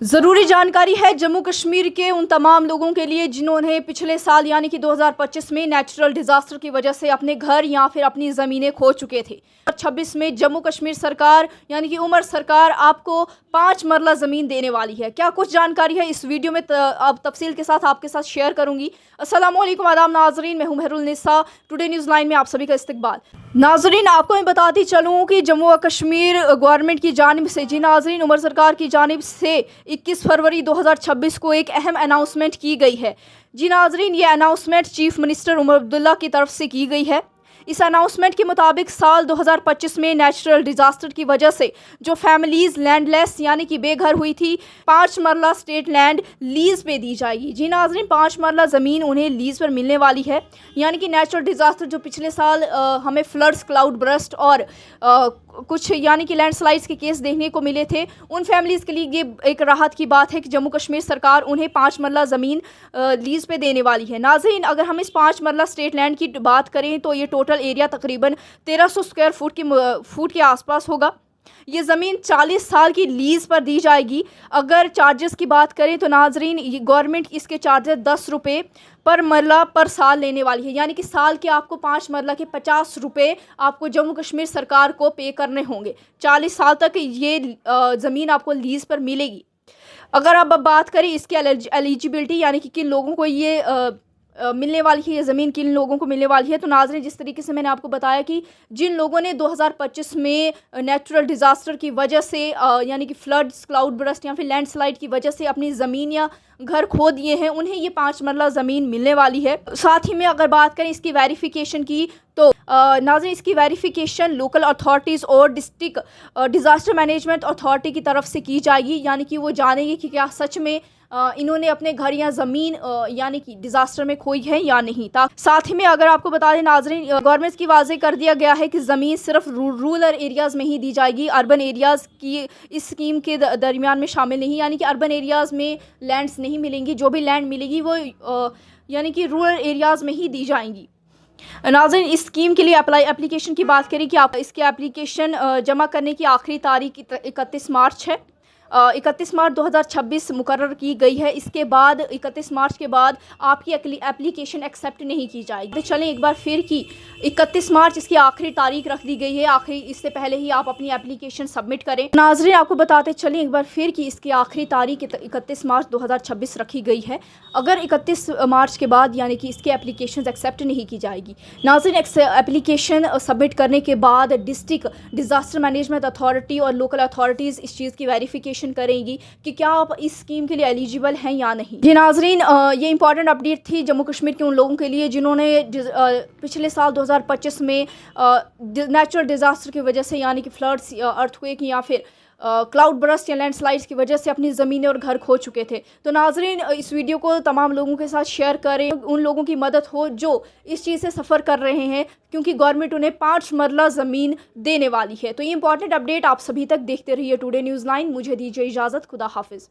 ज़रूरी जानकारी है जम्मू कश्मीर के उन तमाम लोगों के लिए जिन्होंने पिछले साल यानी कि 2025 में नेचुरल डिज़ास्टर की वजह से अपने घर या फिर अपनी ज़मीनें खो चुके थे। 26 में जम्मू कश्मीर सरकार यानी कि उमर सरकार आपको 5 मरला ज़मीन देने वाली है। क्या कुछ जानकारी है इस वीडियो में अब तफसील के साथ आपके साथ शेयर करूंगी। अस्सलामुअलैकुम आदाब नाजरीन, मैं हूं मेहरुल निसा। टुडे न्यूज़ लाइन में आप सभी का इस्तकबाल। नाजरीन, आपको मैं बताती चलूँ कि जम्मू और कश्मीर गवर्नमेंट की जानिब से नाजरीन उमर सरकार की जानिब से 21 फरवरी 2026 को एक अहम अनाउंसमेंट की गई है। नाजरीन, ये announcement chief minister Omar Abdullah की तरफ से की गई है। इस अनाउंसमेंट के मुताबिक साल 2025 में नेचुरल डिज़ास्टर की वजह से जो फैमिलीज़ लैंडलेस यानी कि बेघर हुई थी, 5 मरला स्टेट लैंड लीज़ पे दी जाएगी। नाजरीन, 5 मरला ज़मीन उन्हें लीज़ पर मिलने वाली है। यानी कि नेचुरल डिज़ास्टर जो पिछले साल हमें फ्लड्स, क्लाउड बर्स्ट और कुछ यानी कि लैंडस्लाइड्स के केस देखने को मिले थे, उन फैमिलीज़ के लिए ये एक राहत की बात है कि जम्मू कश्मीर सरकार उन्हें 5 मरला ज़मीन लीज़ पे देने वाली है। नाज़रीन, अगर हम इस 5 मरला स्टेट लैंड की बात करें तो ये टोटल एरिया तकरीबन 1300 स्क्वायर फुट के आसपास होगा। ये ज़मीन 40 साल की लीज़ पर दी जाएगी। अगर चार्जेस की बात करें तो नाजरीन, गवर्नमेंट इसके चार्जेस 10 रुपये पर मरला पर साल लेने वाली है। यानी कि साल के आपको 5 मरला के 50 रुपये आपको जम्मू कश्मीर सरकार को पे करने होंगे। 40 साल तक ये ज़मीन आपको लीज़ पर मिलेगी। अगर अब बात करें इसकी एलिजिबिलिटी यानी कि किन लोगों को ये मिलने वाली है, ये ज़मीन किन लोगों को मिलने वाली है, तो नाज़रीन, जिस तरीके से मैंने आपको बताया कि जिन लोगों ने 2025 में नेचुरल डिज़ास्टर की वजह से यानी कि फ्लड्स, क्लाउड बर्स्ट या फिर लैंडस्लाइड की वजह से अपनी ज़मीन या घर खो दिए हैं, उन्हें ये 5 मरला ज़मीन मिलने वाली है। साथ ही में अगर बात करें इसकी वेरिफिकेशन की तो नाज़रीन, इसकी वेरिफिकेशन लोकल अथॉरिटीज़ और डिस्ट्रिक्ट डिज़ास्टर मैनेजमेंट अथॉरिटी की तरफ से की जाएगी। यानी कि वो जानेंगे कि क्या सच में इन्होंने अपने घर या ज़मीन यानी कि डिज़ास्टर में खोई है या नहीं। साथ ही में अगर आपको बता दें नाजरीन, गवर्नमेंट की वाज़े कर दिया गया है कि ज़मीन सिर्फ रूरल एरियाज़ में ही दी जाएगी। अर्बन एरियाज़ की इस स्कीम के दरमियान में शामिल नहीं, यानी कि अर्बन एरियाज़ में लैंड्स नहीं मिलेंगी। जो भी लैंड मिलेगी वो यानी कि रूरल एरियाज़ में ही दी जाएंगी। नाज़रीन, इस स्कीम के लिए एप्लीकेशन की बात करें कि आप इसके एप्लीकेशन जमा करने की आखिरी तारीख 31 मार्च है। 31 मार्च 2026 मुकर्रर की गई है। इसके बाद 31 मार्च के बाद आपकी एप्लीकेशन एक्सेप्ट नहीं की जाएगी। तो चलें एक बार फिर कि 31 मार्च इसकी आखिरी तारीख रख दी गई है। इससे पहले ही आप अपनी एप्लीकेशन सबमिट करें। नाज़रीन, आपको बताते चलें एक बार फिर कि इसकी आखिरी तारीख 31 मार्च 2026 रखी गई है। अगर 31 मार्च के बाद यानी कि इसकी एप्लीकेशन एक्सेप्ट नहीं की जाएगी, नाज़रीन, एप्लीकेशन सबमिट करने के बाद डिस्ट्रिक्ट डिज़ास्टर मैनेजमेंट अथॉरिटी और लोकल अथॉरिटीज़ इस चीज़ की वेरिफिकेशन करेंगी कि क्या आप इस स्कीम के लिए एलिजिबल हैं या नहीं। जी नाजरीन, ये इंपॉर्टेंट अपडेट थी जम्मू कश्मीर के उन लोगों के लिए जिन्होंने पिछले साल 2025 में नेचुरल डिज़ास्टर की वजह से यानी कि फ्लड्स, अर्थक्वेक या फिर क्लाउड बर्स्ट या लैंडस्लाइड्स की वजह से अपनी ज़मीनें और घर खो चुके थे। तो नाजरीन, इस वीडियो को तमाम लोगों के साथ शेयर करें, उन लोगों की मदद हो जो इस चीज़ से सफ़र कर रहे हैं, क्योंकि गवर्नमेंट उन्हें 5 मरला ज़मीन देने वाली है। तो ये इंपॉर्टेंट अपडेट आप सभी तक देखते रहिए टुडे न्यूज़ लाइन। मुझे दीजिए इजाज़त। खुदा हाफिज़।